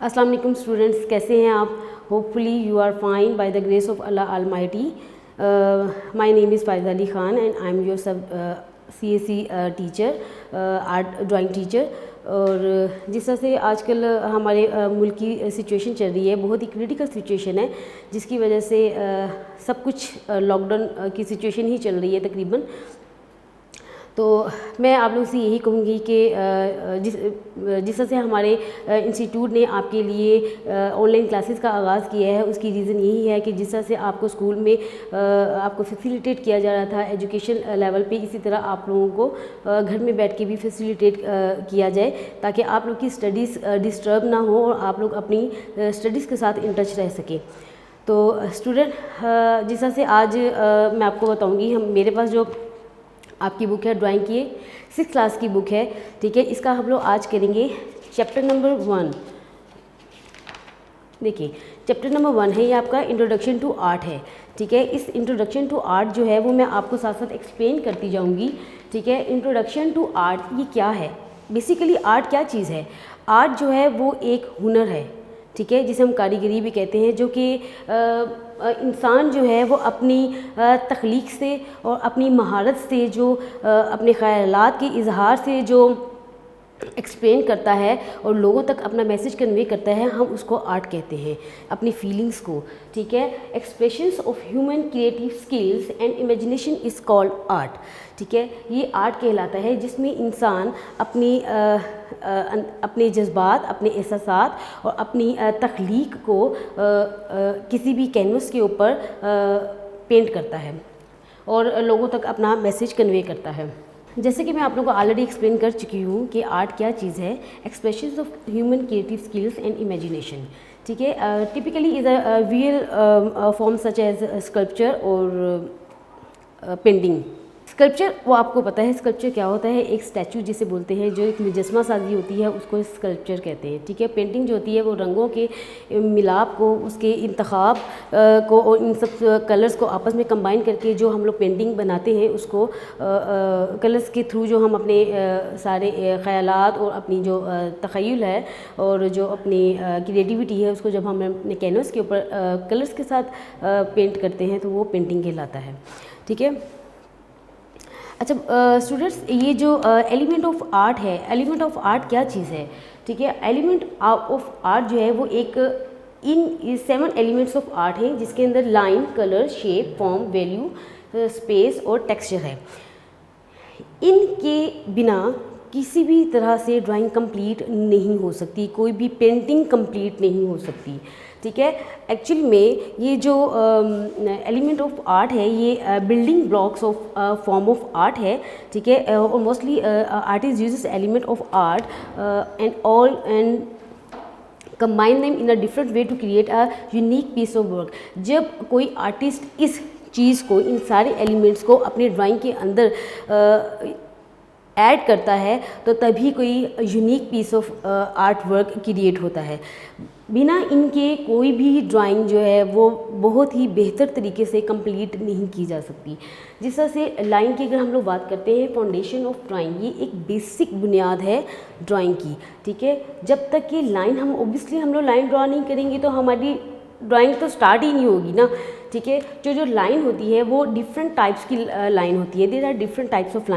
अस्सलाम वालेकुम स्टूडेंट्स, कैसे हैं आप? Hopefully you are fine by the grace of Allah almighty. My name is Faiza Ali Khan and I am your CSE teacher, art drawing teacher. और जिस तरह से आजकल हमारे मुल्क की सिचुएशन चल रही है, बहुत ही क्रिटिकल सिचुएशन है, जिसकी वजह से सब कुछ लॉकडाउन की सिचुएशन ही चल रही है तकरीबन। तो मैं आप लोगों से यही कहूँगी कि जिस तरह से हमारे इंस्टीट्यूट ने आपके लिए ऑनलाइन क्लासेस का आगाज़ किया है, उसकी रीज़न यही है कि जिस तरह से आपको स्कूल में आपको फैसिलिटेट किया जा रहा था एजुकेशन लेवल पे, इसी तरह आप लोगों को घर में बैठ के भी फैसिलिटेट किया जाए, ताकि आप लोग की स्टडीज़ डिस्टर्ब ना हो और आप लोग अपनी स्टडीज़ के साथ इन टच रह सकें। तो स्टूडेंट, जिस तरह से आज मैं आपको बताऊँगी, मेरे पास जो आपकी बुक है ड्राइंग की 6th क्लास की बुक है, ठीक है। इसका हम लोग आज करेंगे चैप्टर नंबर 1। देखिए, चैप्टर नंबर 1 है, ये आपका इंट्रोडक्शन टू आर्ट है, ठीक है। इस इंट्रोडक्शन टू आर्ट जो है वो मैं आपको साथ साथ एक्सप्लेन करती जाऊंगी, ठीक है। इंट्रोडक्शन टू आर्ट ये क्या है, बेसिकली आर्ट क्या चीज़ है? आर्ट जो है वो एक हुनर है, ठीक है, जिसे हम कारीगरी भी कहते हैं, जो कि इंसान जो है वो अपनी तख्लीक से और अपनी महारत से, जो अपने ख़यालात के इजहार से जो एक्सप्लेन करता है और लोगों तक अपना मैसेज कन्वे करता है, हम उसको आर्ट कहते हैं, अपनी फीलिंग्स को, ठीक है। Expressions of human creative skills and imagination is called art, ठीक है। ये आर्ट कहलाता है जिसमें इंसान अपने जज्बात, अपने एहसासात और अपनी तख्लीक को किसी भी कैनवस के ऊपर पेंट करता है और लोगों तक अपना मैसेज कन्वे करता है। जैसे कि मैं आप लोगों को ऑलरेडी एक्सप्लेन कर चुकी हूँ कि आर्ट क्या चीज़ है। Expressions of human creative skills and imagination, ठीक है। Typically is a visual form such as sculpture और पेंटिंग। स्कल्पचर, वो आपको पता है स्कल्पचर क्या होता है, एक स्टैचू जिसे बोलते हैं, जो एक मुजस्मा साजी होती है, उसको स्कल्पचर कहते हैं, ठीक है। पेंटिंग जो होती है वो रंगों के मिलाप को, उसके इंतखाब को और इन सब कलर्स को आपस में कंबाइन करके जो हम लोग पेंटिंग बनाते हैं, उसको कलर्स के थ्रू जो हम अपने सारे ख़यालात और अपनी जो तख़य्युल है और जो अपनी क्रिएटिविटी है, उसको जब हम अपने कैनवस के ऊपर कलर्स के साथ पेंट करते हैं तो वो पेंटिंग कहलाता है, ठीक है। अच्छा स्टूडेंट्स, ये जो एलिमेंट ऑफ आर्ट है, एलिमेंट ऑफ आर्ट क्या चीज़ है, ठीक है। एलिमेंट ऑफ आर्ट जो है वो एक इन 7 एलिमेंट्स ऑफ आर्ट हैं, जिसके अंदर line, colour, shape, form, value, space और टेक्सचर है। इनके बिना किसी भी तरह से ड्राइंग कंप्लीट नहीं हो सकती, कोई भी पेंटिंग कंप्लीट नहीं हो सकती, ठीक है। एक्चुअली में ये जो एलिमेंट ऑफ आर्ट है, ये building blocks of form of art है, ठीक है। और mostly artist uses element of art and combine them in a different way to create a unique piece of work. जब कोई आर्टिस्ट इस चीज़ को, इन सारे एलिमेंट्स को अपने ड्राइंग के अंदर ऐड करता है, तो तभी कोई unique piece of art work create होता है। बिना इनके कोई भी ड्राइंग जो है वो बहुत ही बेहतर तरीके से कंप्लीट नहीं की जा सकती। जिस तरह से लाइन की अगर हम लोग बात करते हैं, फाउंडेशन ऑफ ड्राइंग, ये एक बेसिक बुनियाद है ड्राइंग की, ठीक है। जब तक कि लाइन, हम ओबियसली हम लोग लाइन ड्रॉ नहीं करेंगे तो हमारी ड्राइंग तो स्टार्ट ही नहीं होगी ना, ठीक है। जो लाइन होती है वो डिफरेंट टाइप्स की लाइन होती है। There are different types of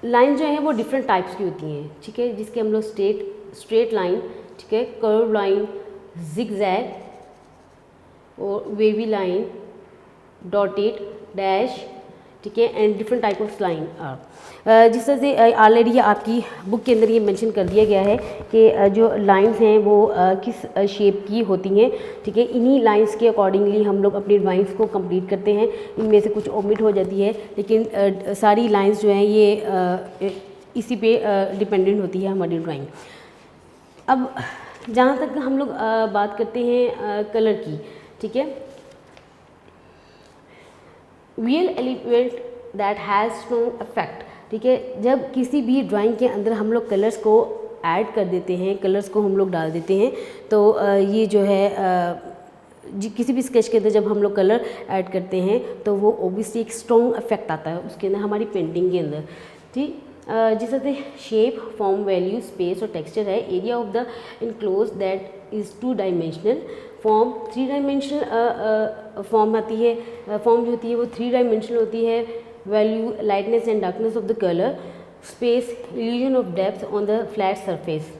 line जो है वो डिफरेंट टाइप्स की होती हैं, ठीक है, जिसके हम लोग स्ट्रेट लाइन, ठीक है, कर्व लाइन, जिगजैग और वेवी लाइन, डॉटेड, डैश, ठीक है, and different type of line are. जिस तरह से ऑलरेडी आपकी बुक के अंदर ये मेंशन कर दिया गया है कि जो लाइंस हैं वो किस शेप की होती हैं, ठीक है। इन्हीं लाइंस के अकॉर्डिंगली हम लोग अपनी ड्राइंग्स को कंप्लीट करते हैं। इनमें से कुछ ओमिट हो जाती है, लेकिन सारी लाइंस जो हैं ये इसी पे डिपेंडेंट होती है हमारी ड्राइंग। अब जहाँ तक हम लोग बात करते हैं कलर की, ठीक है। Real element that has strong effect, ठीक है। जब किसी भी ड्राइंग के अंदर हम लोग कलर्स को ऐड कर देते हैं, कलर्स को हम लोग डाल देते हैं, तो ये जो है किसी भी स्केच के अंदर जब हम लोग कलर ऐड करते हैं तो वो ओबियसली एक स्ट्रॉन्ग इफेक्ट आता है उसके अंदर, हमारी पेंटिंग के अंदर, ठीक। जिस तरह से शेप, फॉर्म, वैल्यू, स्पेस और टेक्सचर है, area of the enclose that is 2 dimensional form. 3 dimensional form आती है, फॉर्म जो होती है वो 3 डायमेंशनल होती है। Value, lightness and darkness of the colour, space, illusion of depth on the flat surface.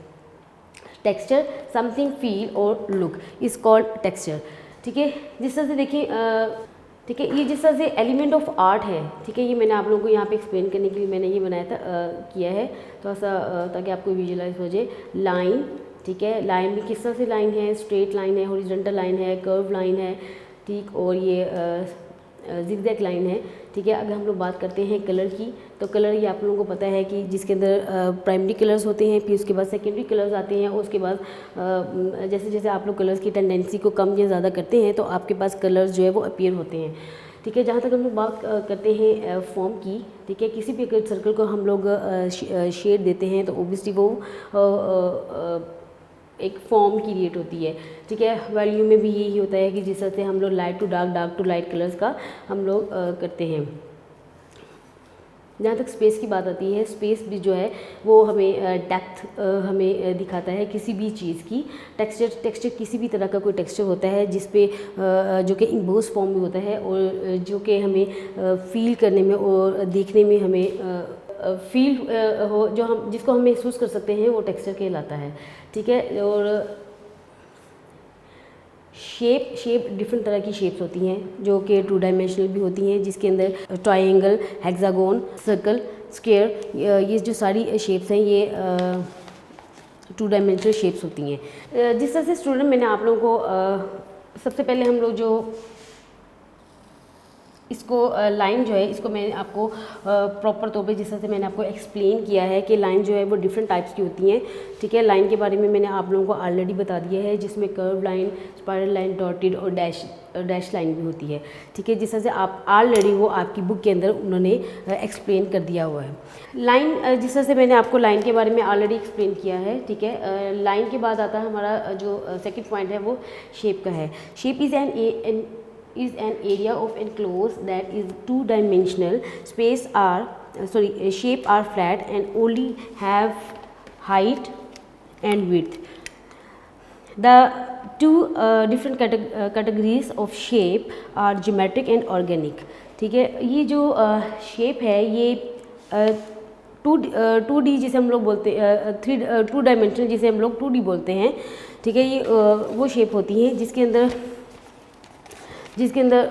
Texture, something feel और लुक इज कॉल्ड टेक्सचर। ठीक है, जिस तरह से देखिए, ठीक है, ये जिस तरह से एलिमेंट ऑफ आर्ट है, ठीक है, ये मैंने आप लोगों को यहाँ पे एक्सप्लेन करने के लिए मैंने ये बनाया था, किया है थोड़ा सा, ताकि आपको विजुअलाइज हो जाए। लाइन, ठीक है, लाइन भी किस तरह से लाइन है, स्ट्रेट लाइन है, हॉरिजॉन्टल लाइन है, कर्व लाइन है, ठीक, और ये जिगजैग लाइन है। ठीक है, अगर हम लोग बात करते हैं कलर की, तो कलर ये आप लोगों को पता है कि जिसके अंदर प्राइमरी कलर्स होते हैं, फिर उसके बाद सेकेंडरी कलर्स आते हैं, और उसके बाद जैसे जैसे आप लोग कलर्स की टेंडेंसी को कम या ज़्यादा करते हैं तो आपके पास कलर्स जो है वो अपीयर होते हैं। ठीक है, जहाँ तक हम लोग बात करते हैं फॉर्म की, ठीक है, किसी भी अगर सर्कल को हम लोग शेड देते हैं तो ओबियसली वो एक फॉर्म क्रिएट होती है। ठीक है, वैल्यू में भी यही होता है कि जिस तरह से हम लोग light to dark, dark to light colours का हम लोग करते हैं। जहाँ तक स्पेस की बात आती है, स्पेस भी जो है वो हमें डेप्थ हमें दिखाता है किसी भी चीज़ की। टेक्सचर किसी भी तरह का कोई टेक्सचर होता है जिस पे जो कि इम्बोस फॉर्म में होता है, और जो कि हमें फील करने में और देखने में हमें फील हो, जो हम जिसको हम महसूस कर सकते हैं, वो टेक्सचर कहलाता है। ठीक है, और शेप डिफरेंट तरह की शेप्स होती हैं जो कि 2 डायमेंशनल भी होती हैं, जिसके अंदर ट्रायंगल, हेक्सागोन, सर्कल, स्क्वायर, ये जो सारी शेप्स हैं ये 2 डायमेंशनल शेप्स होती हैं। जिस तरह से स्टूडेंट, मैंने आप लोगों को सबसे पहले हम लोग जो इसको लाइन जो है, इसको मैंने आपको प्रॉपर तौर पे जिस तरह से मैंने आपको एक्सप्लेन किया है कि लाइन जो है वो डिफरेंट टाइप्स की होती हैं। ठीक है, लाइन के बारे में मैंने आप लोगों को ऑलरेडी बता दिया है, जिसमें curve line, spiral line, dotted और डैश लाइन भी होती है। ठीक है, जिस तरह से आप ऑलरेडी वो आपकी बुक के अंदर उन्होंने एक्सप्लेन कर दिया हुआ है। लाइन, जिस तरह से मैंने आपको लाइन के बारे में ऑलरेडी एक्सप्लेन किया है। ठीक है, लाइन के बाद आता है हमारा जो सेकेंड पॉइंट है वो शेप का है। Shape is is an area of enclosed that is 2 dimensional. Shape are flat and only have height and width. The two different categories of shape are geometric and organic. ठीक है, ये जो shape है ये 2D जिसे हम लोग बोलते हैं, 2 डायमेंशनल जिसे हम लोग 2D बोलते हैं। ठीक है, ये वो शेप होती हैं जिसके अंदर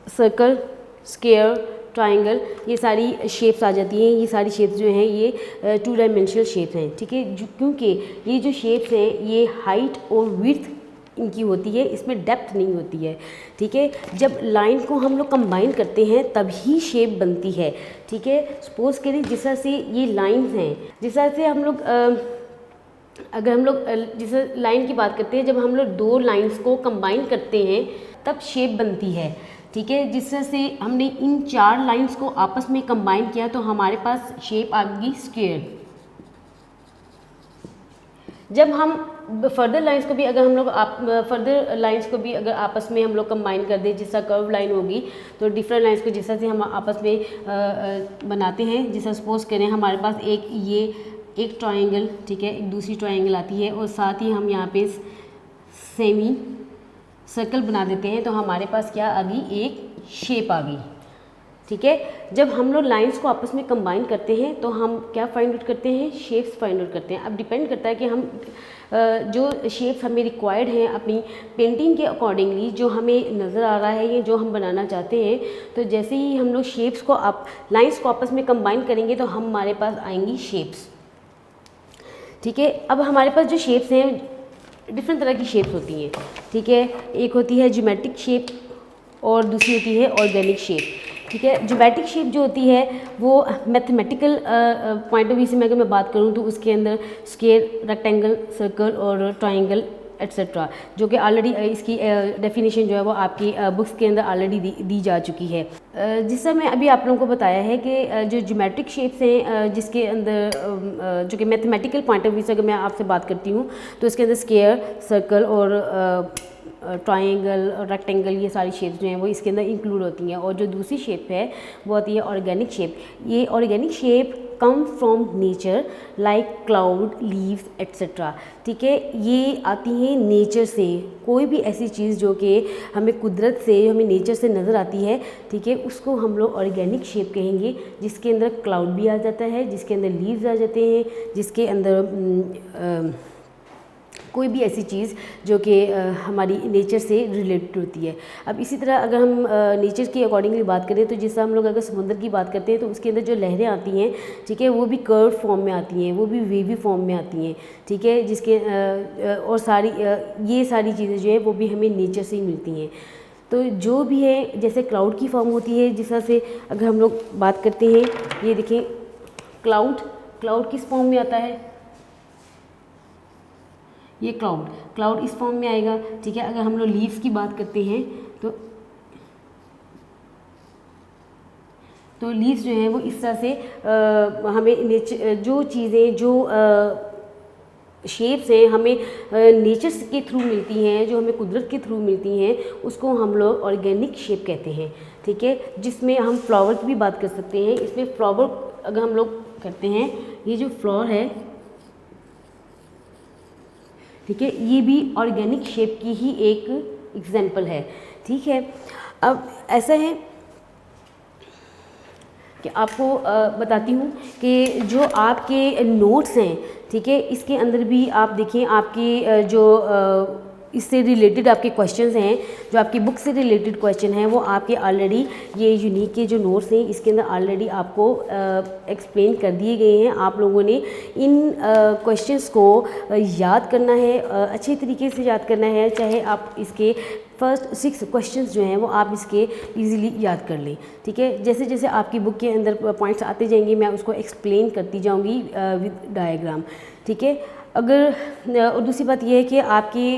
सर्कल, स्क्वायर, ट्रायंगल, ये सारी शेप्स आ जाती हैं। ये सारी शेप्स जो हैं ये 2 डायमेंशनल शेप्स हैं। ठीक है, क्योंकि ये जो शेप्स हैं ये हाइट और विड्थ इनकी होती है, इसमें डेप्थ नहीं होती है। ठीक है, जब लाइन को हम लोग कंबाइन करते हैं तभी शेप बनती है। ठीक है, सपोज करें जिस तरह से ये लाइन्स हैं, जिस तरह से हम लोग अगर हम लोग जैसे लाइन की बात करते हैं, जब हम लोग 2 लाइन्स को कंबाइन करते हैं तब शेप बनती है। ठीक है, जिस तरह से हमने इन 4 लाइंस को आपस में कंबाइन किया तो हमारे पास शेप आ गई स्क्वायर। जब हम फर्दर लाइंस को भी अगर हम लोग आपस में हम लोग कंबाइन कर दें, जिस तरह कर्व लाइन होगी तो डिफरेंट लाइंस को जिस तरह से हम आपस में बनाते हैं, जिस तरह सपोज करें हमारे पास एक ट्रायंगल, ठीक है, एक दूसरी ट्रायंगल आती है और साथ ही हम यहाँ पे सेमी सर्कल बना देते हैं तो हमारे पास क्या आ गई, एक शेप आ गई। ठीक है, जब हम लोग लाइंस को आपस में कंबाइन करते हैं तो हम क्या फाइंड आउट करते हैं, शेप्स फाइंड आउट करते हैं। अब डिपेंड करता है कि हम जो शेप्स हमें रिक्वायर्ड हैं अपनी पेंटिंग के अकॉर्डिंगली, जो हमें नज़र आ रहा है या जो हम बनाना चाहते हैं, तो जैसे ही हम लोग शेप्स को लाइंस को आपस में कंबाइन करेंगे तो हमारे पास आएंगी शेप्स। ठीक है, अब हमारे पास जो शेप्स हैं डिफरेंट तरह की शेप्स होती हैं। ठीक है, एक होती है ज्योमेट्रिक शेप और दूसरी होती है ऑर्गेनिक शेप। ठीक है, ज्योमेट्रिक शेप जो होती है वो मैथमेटिकल पॉइंट ऑफ व्यू से मैं अगर मैं बात करूँ तो उसके अंदर स्क्वायर, रेक्टेंगल, सर्कल और ट्रायंगल एट्सेट्रा, जो कि ऑलरेडी इसकी डेफिनेशन जो है वो आपकी बुक्स के अंदर ऑलरेडी दी जा चुकी है। जिससे मैं अभी आप लोगों को बताया है कि जो ज्योमेट्रिक शेप्स हैं जिसके अंदर जो कि मैथमेटिकल पॉइंट ऑफ व्यू से अगर मैं आपसे बात करती हूँ तो इसके अंदर स्क्वायर, सर्कल और ट्रायंगल और रेक्टेंगल, ये सारी शेप्स जो हैं वो इसके अंदर इंक्लूड होती हैं। और जो दूसरी शेप है वो होती है ऑर्गेनिक शेप। ये organic shape come from nature like cloud, leaves etcetera. ठीक है, ये आती हैं नेचर से, कोई भी ऐसी चीज़ जो कि हमें कुदरत से, हमें नेचर से नज़र आती है, ठीक है, उसको हम लोग ऑर्गेनिक शेप कहेंगे, जिसके अंदर क्लाउड भी आ जाता है, जिसके अंदर लीव्स आ जाते हैं, जिसके अंदर कोई भी ऐसी चीज़ जो कि हमारी नेचर से रिलेटेड होती है। अब इसी तरह अगर हम नेचर की अकॉर्डिंगली बात करें तो जैसे हम लोग अगर समुद्र की बात करते हैं तो उसके अंदर जो लहरें आती हैं, ठीक है, वो भी कर्व फॉर्म में आती हैं, वो भी वेवी फॉर्म में आती हैं, ठीक है, जिसके और सारी ये सारी चीज़ें जो है वो भी हमें नेचर से ही मिलती हैं। तो जो भी है, जैसे क्लाउड की फॉर्म होती है, जिस तरह से अगर हम लोग बात करते हैं, ये देखें क्लाउड किस फॉर्म में आता है, ये क्लाउड इस फॉर्म में आएगा। ठीक है, अगर हम लोग लीव्स की बात करते हैं तो लीव्स जो है वो इस तरह से हमें जो चीज़ें, जो शेप्स हैं हमें नेचर के थ्रू मिलती हैं, जो हमें कुदरत के थ्रू मिलती हैं, उसको हम लोग ऑर्गेनिक शेप कहते हैं। ठीक है, जिसमें हम फ्लावर की भी बात कर सकते हैं। इसमें फ्लावर अगर हम लोग करते हैं, ये जो फ्लावर है, ठीक है, ये भी ऑर्गेनिक शेप की ही एक एग्जाम्पल है। ठीक है, अब ऐसा है कि आपको बताती हूँ कि जो आपके नोट्स हैं, ठीक है, इसके अंदर भी आप देखें, आपके जो इससे रिलेटेड आपके क्वेश्चंस हैं, जो आपकी बुक से रिलेटेड क्वेश्चन हैं, वो आपके ऑलरेडी ये यूनिक के जो नोट्स हैं इसके अंदर ऑलरेडी आपको एक्सप्लेन कर दिए गए हैं। आप लोगों ने इन क्वेश्चंस को याद करना है, अच्छे तरीके से याद करना है, चाहे आप इसके फर्स्ट 6 क्वेश्चंस जो हैं वो आप इसके इजीली याद कर लें। ठीक है, जैसे जैसे आपकी बुक के अंदर पॉइंट्स आते जाएंगे मैं उसको एक्सप्लेन करती जाऊंगी विद डायग्राम। ठीक है, अगर और दूसरी बात यह है कि आपकी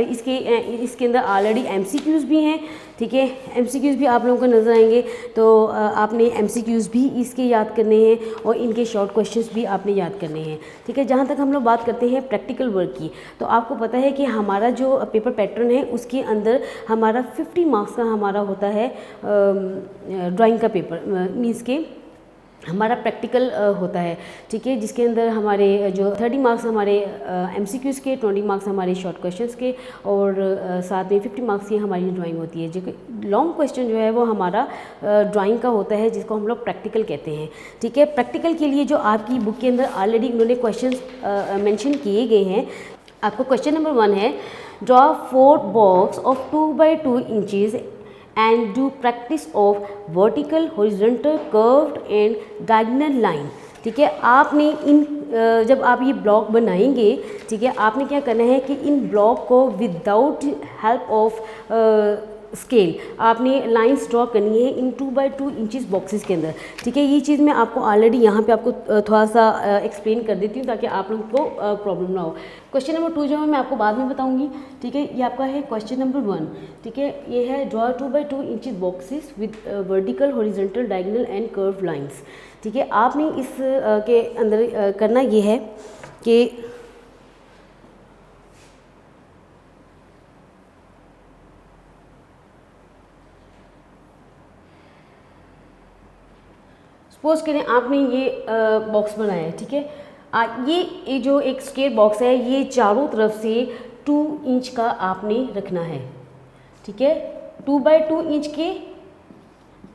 इसके अंदर ऑलरेडी एमसीक्यूज़ भी हैं। ठीक है, एमसीक्यूज़ भी आप लोगों को नज़र आएंगे, तो आपने एमसीक्यूज़ भी इसके याद करने हैं और इनके शॉर्ट क्वेश्चंस भी आपने याद करने हैं। ठीक है, जहाँ तक हम लोग बात करते हैं प्रैक्टिकल वर्क की, तो आपको पता है कि हमारा जो पेपर पैटर्न है उसके अंदर हमारा 50 मार्क्स का हमारा होता है ड्राइंग का पेपर, मीन्स के हमारा प्रैक्टिकल होता है। ठीक है, जिसके अंदर हमारे जो 30 मार्क्स हमारे एमसीक्यूज़ के, 20 मार्क्स हमारे शॉर्ट क्वेश्चंस के और साथ में 50 मार्क्स की हमारी ड्राइंग होती है। जो लॉन्ग क्वेश्चन जो है वो हमारा ड्राइंग का होता है, जिसको हम लोग प्रैक्टिकल कहते हैं। ठीक है, प्रैक्टिकल के लिए जो आपकी बुक के अंदर ऑलरेडी उन्होंने क्वेश्चन मेंशन किए गए हैं। आपको क्वेश्चन नंबर 1 है, draw 4 box of 2 by 2 inches and do practice of vertical, horizontal, curved and diagonal line। ठीक है, आपने जब आप ये ब्लॉक बनाएंगे, ठीक है, आपने क्या करना है कि इन ब्लॉक को विदाउट हेल्प ऑफ स्केल आपने लाइंस ड्रॉ करनी है इन 2 by 2 इंचज़ बॉक्सेस के अंदर। ठीक है, ये चीज़ मैं आपको ऑलरेडी यहाँ पे आपको थोड़ा सा एक्सप्लेन कर देती हूँ ताकि आप लोगों को प्रॉब्लम ना हो। क्वेश्चन नंबर 2 जो है मैं आपको बाद में बताऊँगी। ठीक है, ये आपका है क्वेश्चन नंबर 1। ठीक है, ये है draw 2 by 2 inches boxes with vertical, horizontal, diagonal and curve lines. ठीक है, आपने इस के अंदर करना ये है कि सपोज करें आपने ये बॉक्स बनाया है। ठीक है, ये जो एक स्क्वायर बॉक्स है ये चारों तरफ से 2 इंच का आपने रखना है। ठीक है, 2 by 2 इंच के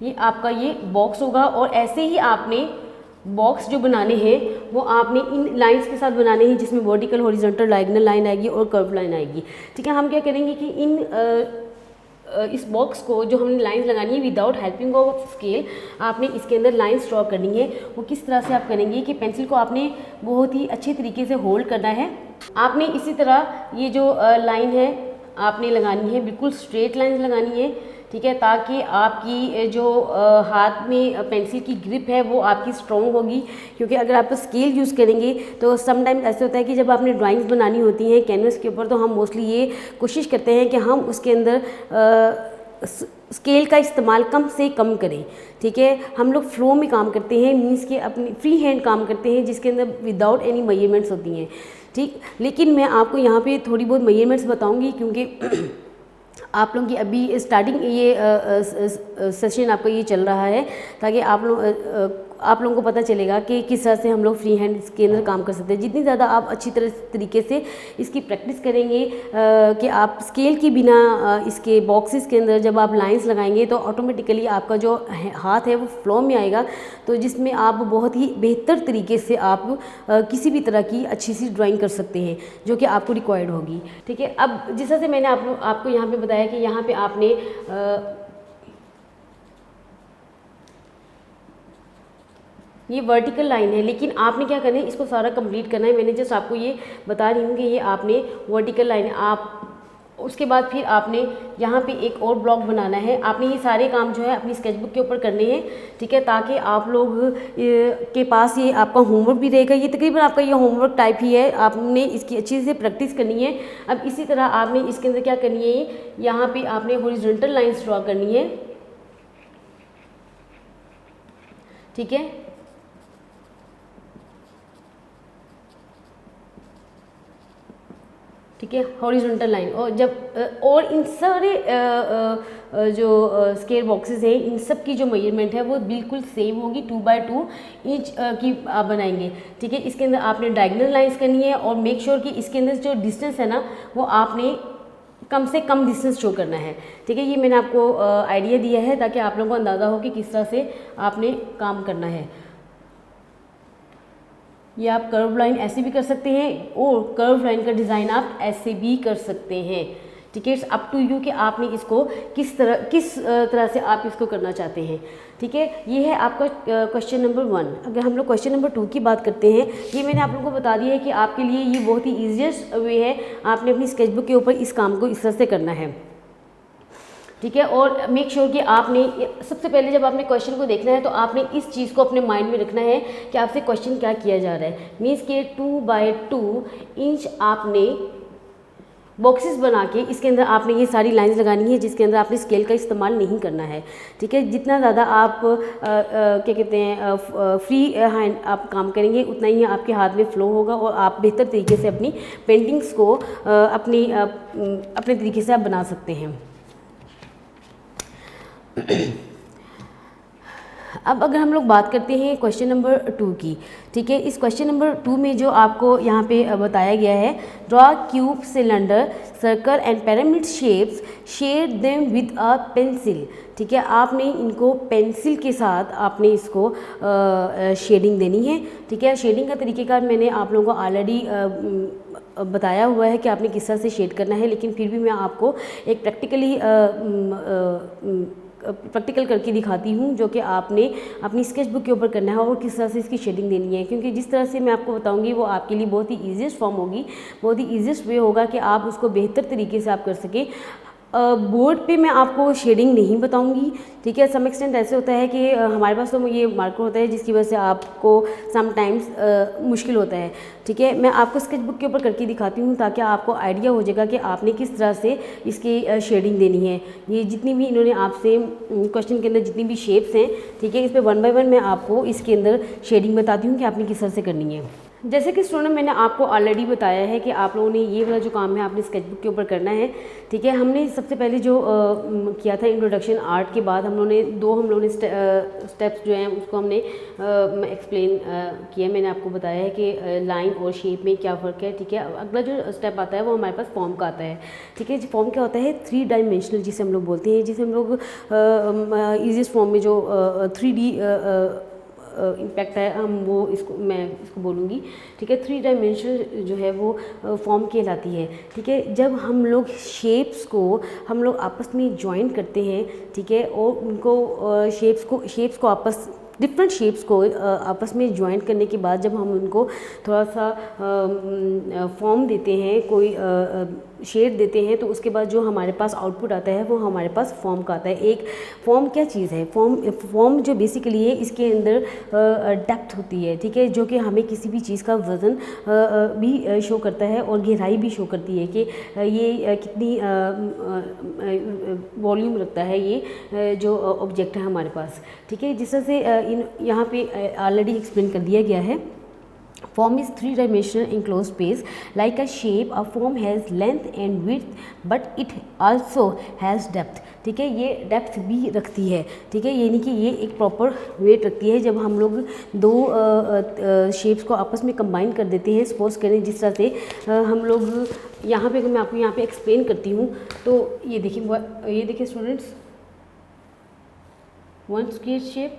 ये आपका ये बॉक्स होगा और ऐसे ही आपने बॉक्स जो बनाने हैं वो आपने इन लाइंस के साथ बनाने हैं, जिसमें वर्टिकल, हॉरिजॉन्टल, डायगोनल लाइन आएगी और कर्व लाइन आएगी। ठीक है, हम क्या करेंगे कि इस बॉक्स को जो हमने लाइंस लगानी है विदाउट हेल्पिंग ऑफ स्केल, आपने इसके अंदर लाइंस ड्रॉ करनी है। वो किस तरह से आप करेंगे कि पेंसिल को आपने बहुत ही अच्छे तरीके से होल्ड करना है। आपने इसी तरह ये जो लाइन है आपने लगानी है, बिल्कुल स्ट्रेट लाइन लगानी है। ठीक है, ताकि आपकी जो हाथ में पेंसिल की ग्रिप है वो आपकी स्ट्रॉन्ग होगी, क्योंकि अगर आप स्केल यूज़ करेंगे तो समटाइम्स ऐसे होता है कि जब आपने ड्राइंग्स बनानी होती हैं कैनवस के ऊपर, तो हम मोस्टली ये कोशिश करते हैं कि हम उसके अंदर स्केल का इस्तेमाल कम से कम करें। ठीक है, हम लोग फ्लो में काम करते हैं, मीन्स के अपनी फ्री हैंड काम करते हैं, जिसके अंदर विदाउट एनी मेजरमेंट्स होती हैं। ठीक, लेकिन मैं आपको यहाँ पे थोड़ी बहुत मेजरमेंट्स बताऊँगी, क्योंकि आप लोगों की अभी स्टार्टिंग ये सेशन आपका ये चल रहा है, ताकि आप लोग आप लोगों को पता चलेगा कि किस तरह से हम लोग फ्री हैंड इसके अंदर काम कर सकते हैं। जितनी ज़्यादा आप अच्छी तरीके से इसकी प्रैक्टिस करेंगे कि आप स्केल के बिना इसके बॉक्सेस के अंदर जब आप लाइंस लगाएंगे तो ऑटोमेटिकली आपका जो हाथ है वो फ्लो में आएगा, तो जिसमें आप बहुत ही बेहतर तरीके से आप किसी भी तरह की अच्छी सी ड्राइंग कर सकते हैं जो कि आपको रिक्वायर्ड होगी। ठीक है, अब जिस तरह से मैंने आपको यहाँ पे बताया कि यहाँ पे आपने ये वर्टिकल लाइन है, लेकिन आपने क्या करना है, इसको सारा कंप्लीट करना है। मैंने जस्ट आपको ये बता रही हूँ कि ये आपने वर्टिकल लाइन है, आप उसके बाद फिर आपने यहाँ पे एक और ब्लॉक बनाना है। आपने ये सारे काम जो है अपनी स्केचबुक के ऊपर करने हैं, ठीक है, ताकि आप लोग के पास ये आपका होमवर्क भी रहेगा। ये तकरीबन आपका ये होमवर्क टाइप ही है, आपने इसकी अच्छी से प्रैक्टिस करनी है। अब इसी तरह आपने इसके अंदर क्या करनी है, यहाँ पे आपने हॉरिजॉन्टल लाइंस ड्रॉ करनी है। ठीक है, ठीक है, हॉरिजॉन्टल लाइन। और जब और इन सारे जो स्केल बॉक्सेस हैं, इन सब की जो मेजरमेंट है वो बिल्कुल सेम होगी, 2 बाय 2 इंच की आप बनाएंगे। ठीक है, इसके अंदर आपने डायगोनल लाइंस करनी है और मेक श्योर कि इसके अंदर जो डिस्टेंस है ना वो आपने कम से कम डिस्टेंस शो करना है। ठीक है, ये मैंने आपको आइडिया दिया है ताकि आप लोगों को अंदाज़ा हो कि किस तरह से आपने काम करना है। ये आप कर्व लाइन ऐसे भी कर सकते हैं और कर्व लाइन का डिज़ाइन आप ऐसे भी कर सकते हैं। ठीक है, इट्स अप टू यू कि आपने इसको किस तरह से आप इसको करना चाहते हैं। ठीक है, ये है आपका क्वेश्चन नंबर 1। अगर हम लोग क्वेश्चन नंबर 2 की बात करते हैं, ये मैंने आप लोगों को बता दिया है कि आपके लिए ये बहुत ही ईजीएस्ट वे है, आपने अपनी स्केचबुक के ऊपर इस काम को इस तरह से करना है। ठीक है, और मेक श्योर कि आपने सबसे पहले जब आपने क्वेश्चन को देखना है तो आपने इस चीज़ को अपने माइंड में रखना है कि आपसे क्वेश्चन क्या किया जा रहा है। मीन्स के 2 बाय 2 इंच आपने बॉक्सेस बना के इसके अंदर आपने ये सारी लाइंस लगानी है जिसके अंदर आपने स्केल का इस्तेमाल नहीं करना है। ठीक है, जितना ज़्यादा आप क्या कहते हैं फ्री हैंड आप काम करेंगे उतना ही आपके हाथ में फ्लो होगा और आप बेहतर तरीके से अपनी पेंटिंग्स को अपने तरीके से आप बना सकते हैं। अब अगर हम लोग बात करते हैं क्वेश्चन नंबर 2 की, ठीक है, इस क्वेश्चन नंबर 2 में जो आपको यहाँ पे बताया गया है, draw cube, cylinder, circle and pyramid shapes, shade them with a pencil. ठीक है, आपने इनको पेंसिल के साथ आपने इसको शेडिंग देनी है। ठीक है, शेडिंग का तरीक़ेकार मैंने आप लोगों को ऑलरेडी बताया हुआ है कि आपने किस तरह से शेड करना है, लेकिन फिर भी मैं आपको एक प्रैक्टिकल करके दिखाती हूँ जो कि आपने अपनी स्केचबुक के ऊपर करना है और किस तरह से इसकी शेडिंग देनी है। क्योंकि जिस तरह से मैं आपको बताऊँगी वो आपके लिए बहुत ही ईजीएस्ट फॉर्म होगी, बहुत ही ईजीएस्ट वे होगा कि आप उसको बेहतर तरीके से आप कर सकें। बोर्ड पे मैं आपको शेडिंग नहीं बताऊंगी। ठीक है, सम एक्सटेंट ऐसे होता है कि हमारे पास तो ये मार्कर होता है जिसकी वजह से आपको समटाइम्स मुश्किल होता है। ठीक है, मैं आपको स्केचबुक के ऊपर करके दिखाती हूँ ताकि आपको आइडिया हो जाएगा कि आपने किस तरह से इसकी शेडिंग देनी है। ये जितनी भी इन्होंने आपसे क्वेश्चन के अंदर जितनी भी शेप्स हैं, ठीक है, इस पर 1 बाय 1 मैं आपको इसके अंदर शेडिंग बताती हूँ कि आपने किस तरह से करनी है। जैसे कि स्टूडेंट मैंने आपको ऑलरेडी बताया है कि आप लोगों ने ये वाला जो काम है आपने स्केचबुक के ऊपर करना है। ठीक है, हमने सबसे पहले जो किया था इंट्रोडक्शन आर्ट के बाद हम लोगों ने स्टेप्स जो हैं उसको हमने एक्सप्लेन किया। मैंने आपको बताया है कि लाइन और शेप में क्या फ़र्क है। ठीक है, अगला जो स्टेप आता है वो हमारे पास फॉर्म का आता है। ठीक है, फॉर्म क्या होता है, 3 डायमेंशनल जिसे हम लोग बोलते हैं, जिसे हम लोग ईजीएस्ट फॉर्म में जो 3D इम्पैक्ट है मैं इसको बोलूँगी। ठीक है, 3 डायमेंशनल जो है वो फॉर्म कहलाती है। ठीक है, जब हम लोग शेप्स को हम लोग आपस में ज्वाइन करते हैं, ठीक है, और उनको शेप्स को डिफरेंट शेप्स को आपस में ज्वाइन करने के बाद जब हम उनको थोड़ा सा फॉर्म देते हैं, कोई शेड देते हैं, तो उसके बाद जो हमारे पास आउटपुट आता है वो हमारे पास फॉर्म का आता है। एक फॉर्म क्या चीज़ है, फॉर्म जो बेसिकली है इसके अंदर डेप्थ होती है। ठीक है, जो कि हमें किसी भी चीज़ का वज़न भी शो करता है और गहराई भी शो करती है कि ये कितनी वॉल्यूम रखता है ये जो ऑब्जेक्ट है हमारे पास। ठीक है, जिस तरह से यहाँ पे ऑलरेडी एक्सप्लेन कर दिया गया है। Form is three dimensional enclosed space like a shape. A form has length and width but it also has depth. ठीक है, ये डेप्थ भी रखती है. ठीक है, यानी कि ये एक प्रॉपर वेट रखती है. जब हम लोग दो शेप्स को आपस में कंबाइन कर देते हैं, सपोज करें जिस तरह से हम लोग यहाँ पे, मैं आपको यहाँ पे एक्सप्लेन करती हूँ. तो ये देखिए students, one square shape,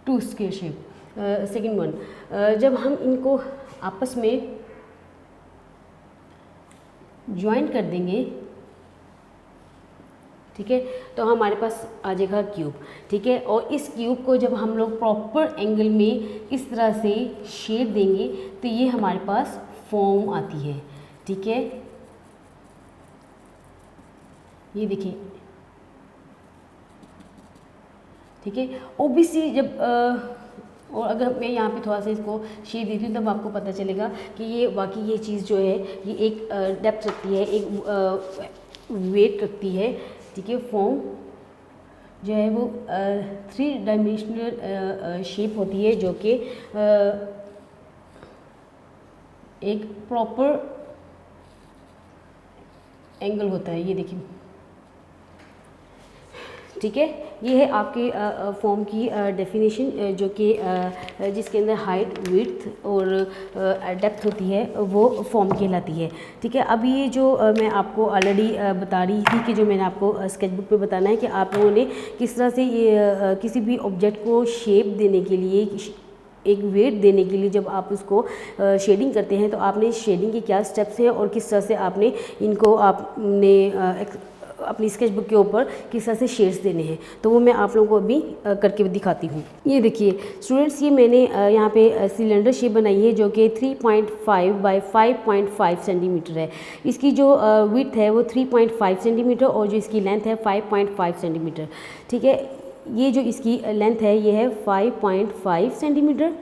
two square shape, second one. जब हम इनको आपस में ज्वाइन कर देंगे, ठीक है, तो हमारे पास आ जाएगा क्यूब. ठीक है, और इस क्यूब को जब हम लोग प्रॉपर एंगल में इस तरह से शेप देंगे तो ये हमारे पास फॉर्म आती है. ठीक है, ये देखिए. ठीक है, ओबीसी जब और अगर मैं यहाँ पे थोड़ा सा इसको शेप देती हूँ तब आपको पता चलेगा कि ये वाकई ये चीज़ जो है ये एक डेप्थ रखती है, एक वेट रखती है. ठीक है, फॉर्म जो है वो थ्री डायमेंशनल शेप होती है जो कि एक प्रॉपर एंगल होता है. ये देखिए. ठीक है, ये है आपके फॉर्म की डेफिनेशन जो कि जिसके अंदर हाइट, विड्थ और डेप्थ होती है वो फॉर्म कहलाती है. ठीक है, अब ये जो मैं आपको ऑलरेडी बता रही थी कि जो मैंने आपको स्केच बुक पे बताना है कि आप लोगों ने किस तरह से ये किसी भी ऑब्जेक्ट को शेप देने के लिए, एक वेट देने के लिए जब आप उसको शेडिंग करते हैं तो आपने शेडिंग के क्या स्टेप्स हैं और किस तरह से आपने इनको आपने अपनी स्केच बुक के ऊपर किस तरह से शेड्स देने हैं, तो वो मैं आप लोगों को अभी करके दिखाती हूँ. ये देखिए स्टूडेंट्स, ये मैंने यहाँ पे सिलेंडर शेप बनाई है जो कि 3.5 बाय 5.5 सेंटीमीटर है. इसकी जो विड्थ है वो 3.5 सेंटीमीटर और जो इसकी लेंथ है 5.5 सेंटीमीटर. ठीक है, ये जो इसकी लेंथ है ये है 5.5 सेंटीमीटर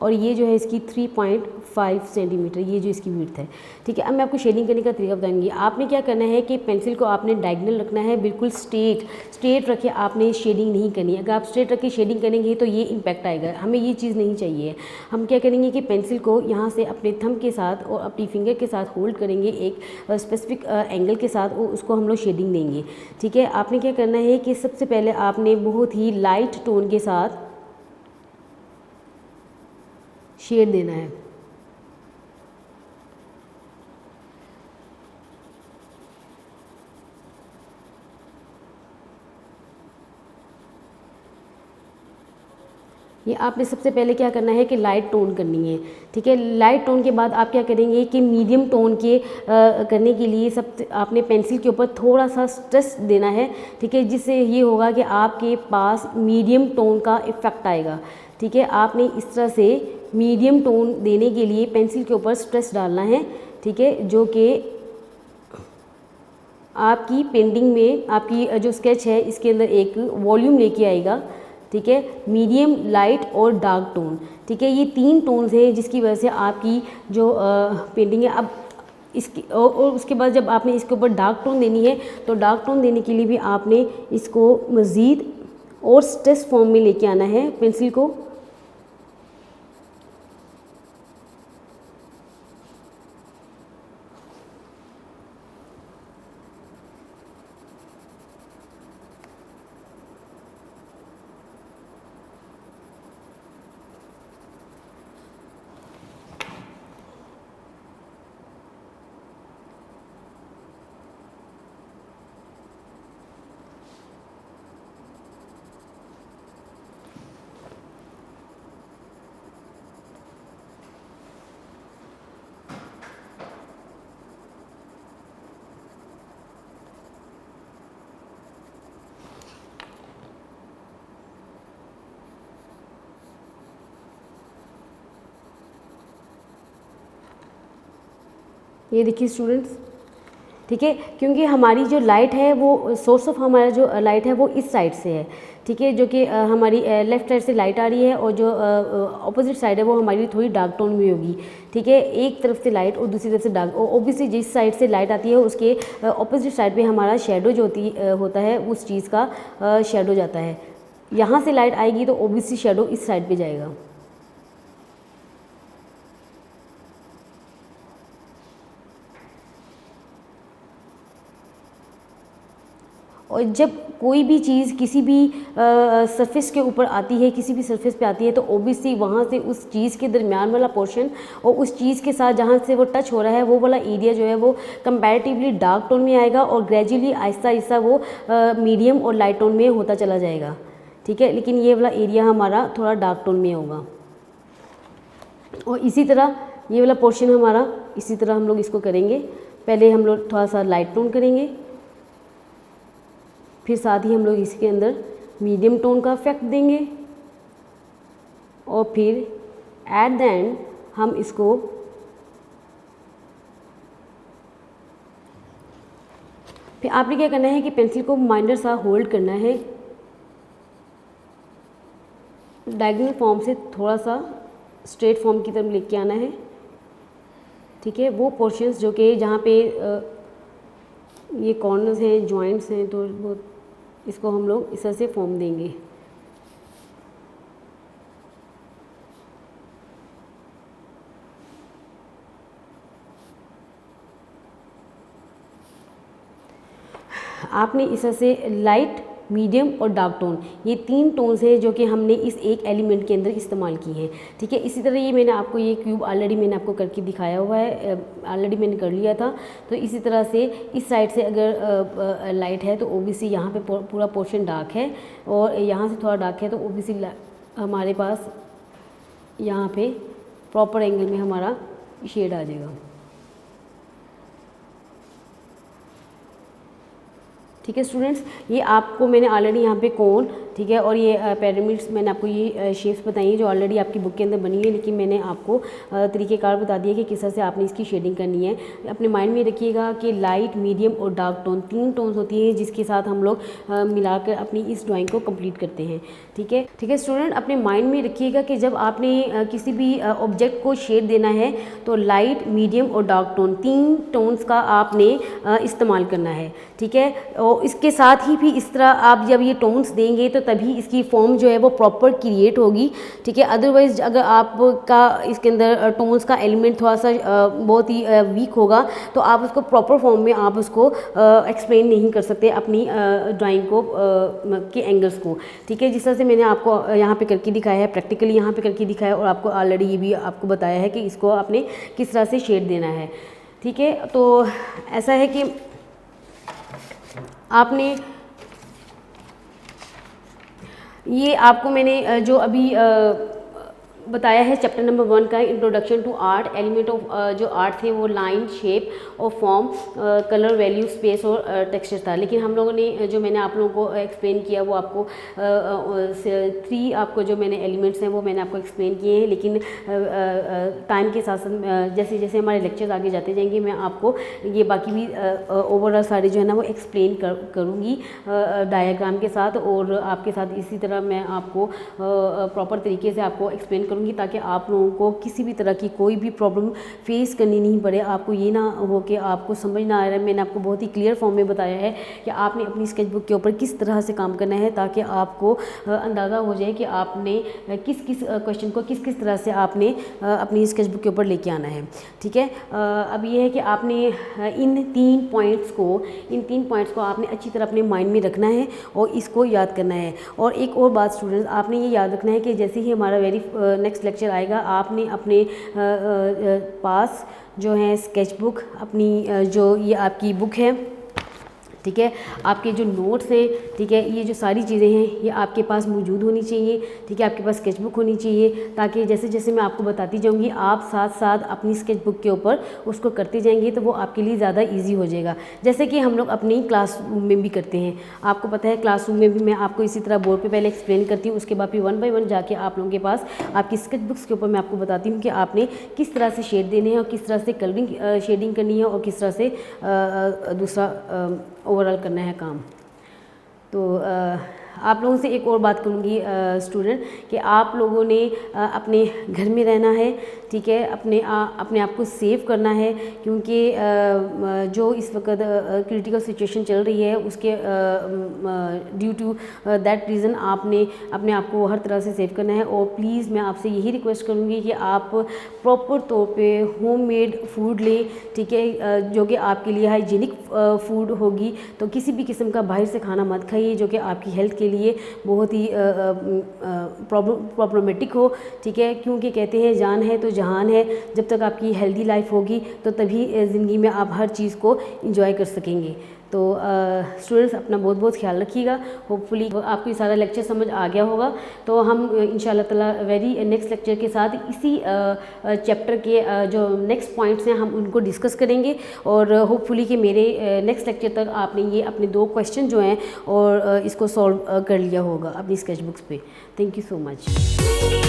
और ये जो है इसकी 3.5 सेंटीमीटर, ये जो इसकी विड्थ है. ठीक है, अब मैं आपको शेडिंग करने का तरीका बताऊंगी. आपने क्या करना है कि पेंसिल को आपने डायगोनल रखना है, बिल्कुल स्ट्रेट रखे आपने शेडिंग नहीं करनी. अगर आप स्ट्रेट रख के शेडिंग करेंगे तो ये इम्पैक्ट आएगा, हमें ये चीज़ नहीं चाहिए. हम क्या करेंगे कि पेंसिल को यहाँ से अपने थंब के साथ और अपनी फिंगर के साथ होल्ड करेंगे एक स्पेसिफिक एंगल के साथ और उसको हम लोग शेडिंग देंगे. ठीक है, आपने क्या करना है कि सबसे पहले आपने बहुत ही लाइट टोन के साथ शेड देना है. ये आपने सबसे पहले क्या करना है कि लाइट टोन करनी है. ठीक है, लाइट टोन के बाद आप क्या करेंगे कि मीडियम टोन के करने के लिए आपने पेंसिल के ऊपर थोड़ा सा स्ट्रेस देना है. ठीक है, जिससे ये होगा कि आपके पास मीडियम टोन का इफ़ेक्ट आएगा. ठीक है, आपने इस तरह से मीडियम टोन देने के लिए पेंसिल के ऊपर स्ट्रेस डालना है. ठीक है, जो कि आपकी पेंटिंग में आपकी जो स्केच है इसके अंदर एक वॉल्यूम लेके आएगा. ठीक है, मीडियम, लाइट और डार्क टोन. ठीक है, ये तीन टोन्स हैं जिसकी वजह से आपकी जो पेंटिंग है. अब इसकी और उसके बाद जब आपने इसके ऊपर डार्क टोन देनी है तो डार्क टोन देने के लिए भी आपने इसको मज़ीद और स्ट्रेस फॉर्म में लेके आना है पेंसिल को. ये देखिए स्टूडेंट्स, ठीक है, क्योंकि हमारी जो लाइट है वो सोर्स ऑफ हमारा जो लाइट है वो इस साइड से है, ठीक है, जो कि हमारी लेफ़्ट साइड से लाइट आ रही है और जो ऑपोजिट साइड है वो हमारी थोड़ी डार्क टोन में होगी, ठीक है। एक तरफ से लाइट और दूसरी तरफ से डार्क, और ओबियसली जिस साइड से लाइट आती है उसके ऑपोजिट साइड पे हमारा शेडो जो होता है उस चीज़ का शेडो जाता है। यहाँ से लाइट आएगी तो ओबियसली शेडो इस साइड पे जाएगा। और जब कोई भी चीज़ किसी भी सरफेस के ऊपर आती है, किसी भी सरफेस पे आती है, तो ओबियसली वहाँ से उस चीज़ के दरमियान वाला पोर्शन और उस चीज़ के साथ जहाँ से वो टच हो रहा है वो वाला एरिया जो है वो कंपैरेटिवली डार्क टोन में आएगा और ग्रेजुअली आहिस्ता आहिस्ता वो मीडियम और लाइट टोन में होता चला जाएगा, ठीक है। लेकिन ये वाला एरिया हमारा थोड़ा डार्क टोन में होगा। और इसी तरह ये वाला पोर्शन हमारा इसी तरह हम लोग इसको करेंगे। पहले हम लोग थोड़ा सा लाइट टोन करेंगे, फिर साथ ही हम लोग इसके अंदर मीडियम टोन का इफेक्ट देंगे और फिर एट द एंड हम इसको फिर आपने क्या करना है कि पेंसिल को माइनर सा होल्ड करना है, डायगोनल फॉर्म से थोड़ा सा स्ट्रेट फॉर्म की तरफ लेके आना है, ठीक है। वो पोर्शंस जो कि जहाँ पे ये कॉर्नर्स हैं, जॉइंट्स हैं, तो वो इसको हम लोग इस तरह से फॉर्म देंगे। आपने इस तरह से लाइट, मीडियम और डार्क टोन, ये 3 टोन्स हैं जो कि हमने इस एक एलिमेंट के अंदर इस्तेमाल की हैं, ठीक है। इसी तरह ये मैंने आपको ये क्यूब ऑलरेडी मैंने आपको करके दिखाया हुआ है, ऑलरेडी मैंने कर लिया था। तो इसी तरह से इस साइड से अगर लाइट है तो ओबियसली यहाँ पे पूरा पोर्शन डार्क है और यहाँ से थोड़ा डार्क है, तो ओबियसली हमारे पास यहाँ पे प्रॉपर एंगल में हमारा शेड आ जाएगा, ठीक है स्टूडेंट्स। ये आपको मैंने ऑलरेडी यहाँ पे कोन, ठीक है, और ये पिरामिड्स मैंने आपको ये शेप्स बताई हैं जो ऑलरेडी आपकी बुक के अंदर बनी है, लेकिन मैंने आपको तरीक़ेकार बता दिया कि किस तरह से आपने इसकी शेडिंग करनी है। अपने माइंड में रखिएगा कि लाइट, मीडियम और डार्क टोन 3 टोन्स होती हैं जिसके साथ हम लोग मिलाकर अपनी इस ड्राइंग को कंप्लीट करते हैं, ठीक है। ठीक है स्टूडेंट, अपने माइंड में रखिएगा कि जब आपने किसी भी ऑब्जेक्ट को शेड देना है तो लाइट, मीडियम और डार्क टोन 3 टोन्स का आपने इस्तेमाल करना है, ठीक है। और इसके साथ ही भी इस तरह आप जब ये टोन्स देंगे तो तभी इसकी फॉर्म जो है वो प्रॉपर क्रिएट होगी, ठीक है। अदरवाइज़ अगर आपका इसके अंदर टोन्स का एलिमेंट थोड़ा सा बहुत ही वीक होगा तो आप उसको प्रॉपर फॉर्म में आप उसको एक्सप्लेन नहीं कर सकते अपनी ड्राइंग को के एंगल्स को, ठीक है। जिस तरह से मैंने आपको यहाँ पे करके दिखाया है, प्रैक्टिकली यहाँ पे करके दिखाया है और आपको ऑलरेडी ये भी आपको बताया है कि इसको आपने किस तरह से शेड देना है, ठीक है। तो ऐसा है कि आपने ये आपको मैंने जो अभी बताया है चैप्टर नंबर 1 का introduction to art, element of जो आर्ट थे वो लाइन, शेप और फॉर्म, कलर, वैल्यू, स्पेस और टेक्सचर था। लेकिन हम लोगों ने जो मैंने आप लोगों को एक्सप्लेन किया वो आपको 3 आपको जो मैंने एलिमेंट्स हैं वो मैंने आपको एक्सप्लेन किए हैं। लेकिन टाइम के साथ साथ जैसे जैसे हमारे लेक्चर्स आगे जाते जाएंगे मैं आपको ये बाकी भी ओवरऑल सारे जो है ना वो एक्सप्लेन करूँगी डायग्राम के साथ, और आपके साथ इसी तरह मैं आपको प्रॉपर तरीके से आपको एक्सप्लेन करूँगी ताकि आप लोगों को किसी भी तरह की कोई भी प्रॉब्लम फेस करनी नहीं पड़े। आपको ये ना हो कि आपको समझ ना आ रहा है। मैंने आपको बहुत ही क्लियर फॉर्म में बताया है कि आपने अपनी स्केचबुक के ऊपर किस तरह से काम करना है ताकि आपको अंदाज़ा हो जाए कि आपने किस किस क्वेश्चन को किस किस तरह से आपने अपनी स्केचबुक के ऊपर लेके आना है, ठीक है। अब ये है कि आपने इन 3 पॉइंट्स को आपने अच्छी तरह अपने माइंड में रखना है और इसको याद करना है। और एक और बात स्टूडेंट्स, आपने ये याद रखना है कि जैसे ही हमारा नेक्स्ट लेक्चर आएगा आपने अपने पास जो है स्केचबुक, अपनी जो ये आपकी बुक है ठीक है। आपके जो नोट्स हैं, ठीक है, ये जो सारी चीज़ें हैं ये आपके पास मौजूद होनी चाहिए, ठीक है। आपके पास स्केचबुक होनी चाहिए, ताकि जैसे जैसे मैं आपको बताती जाऊंगी आप साथ साथ अपनी स्केचबुक के ऊपर उसको करते जाएंगे, तो वो आपके लिए ज़्यादा इजी हो जाएगा। जैसे कि हम लोग अपनी क्लासरूम में भी करते हैं, आपको पता है क्लासरूम में भी मैं आपको इसी तरह बोर्ड पर पहले एक्सप्लेन करती हूँ, उसके बाद फिर 1 बाय 1 जाके आप लोगों के पास आपकी स्केचबुक्स के ऊपर मैं आपको बताती हूँ कि आपने किस तरह से शेड देने हैं और किस तरह से कलरिंग शेडिंग करनी है और किस तरह से दूसरा ओवरऑल करना है काम। तो आप लोगों से एक और बात करूँगी स्टूडेंट, कि आप लोगों ने अपने घर में रहना है, ठीक है, अपने आप को सेव करना है, क्योंकि जो इस वक्त क्रिटिकल सिचुएशन चल रही है उसके ड्यू टू दैट रीज़न आपने अपने आप को हर तरह से सेव करना है। और प्लीज़ मैं आपसे यही रिक्वेस्ट करूँगी कि आप प्रॉपर तौर पे होममेड फूड लें, ठीक है, जो कि आपके लिए हाइजीनिक फूड होगी। तो किसी भी किस्म का बाहर से खाना मत खाइए जो कि आपकी हेल्थ के लिए बहुत ही प्रॉब्लमेटिक हो, ठीक है, क्योंकि कहते हैं जान है तो जहान है। जब तक आपकी हेल्दी लाइफ होगी तो तभी ज़िंदगी में आप हर चीज़ को एंजॉय कर सकेंगे। तो स्टूडेंट्स अपना बहुत बहुत ख्याल रखिएगा। होपफुली आपको ये सारा लेक्चर समझ आ गया होगा। तो हम इंशाल्लाह ताला वेरी नेक्स्ट लेक्चर के साथ इसी चैप्टर के जो नेक्स्ट पॉइंट्स हैं हम उनको डिस्कस करेंगे, और होपफुली कि मेरे नेक्स्ट लेक्चर तक आपने ये अपने 2 क्वेश्चन जो हैं और इसको सॉल्व कर लिया होगा अपनी स्केचबुक्स पे। Thank you so much.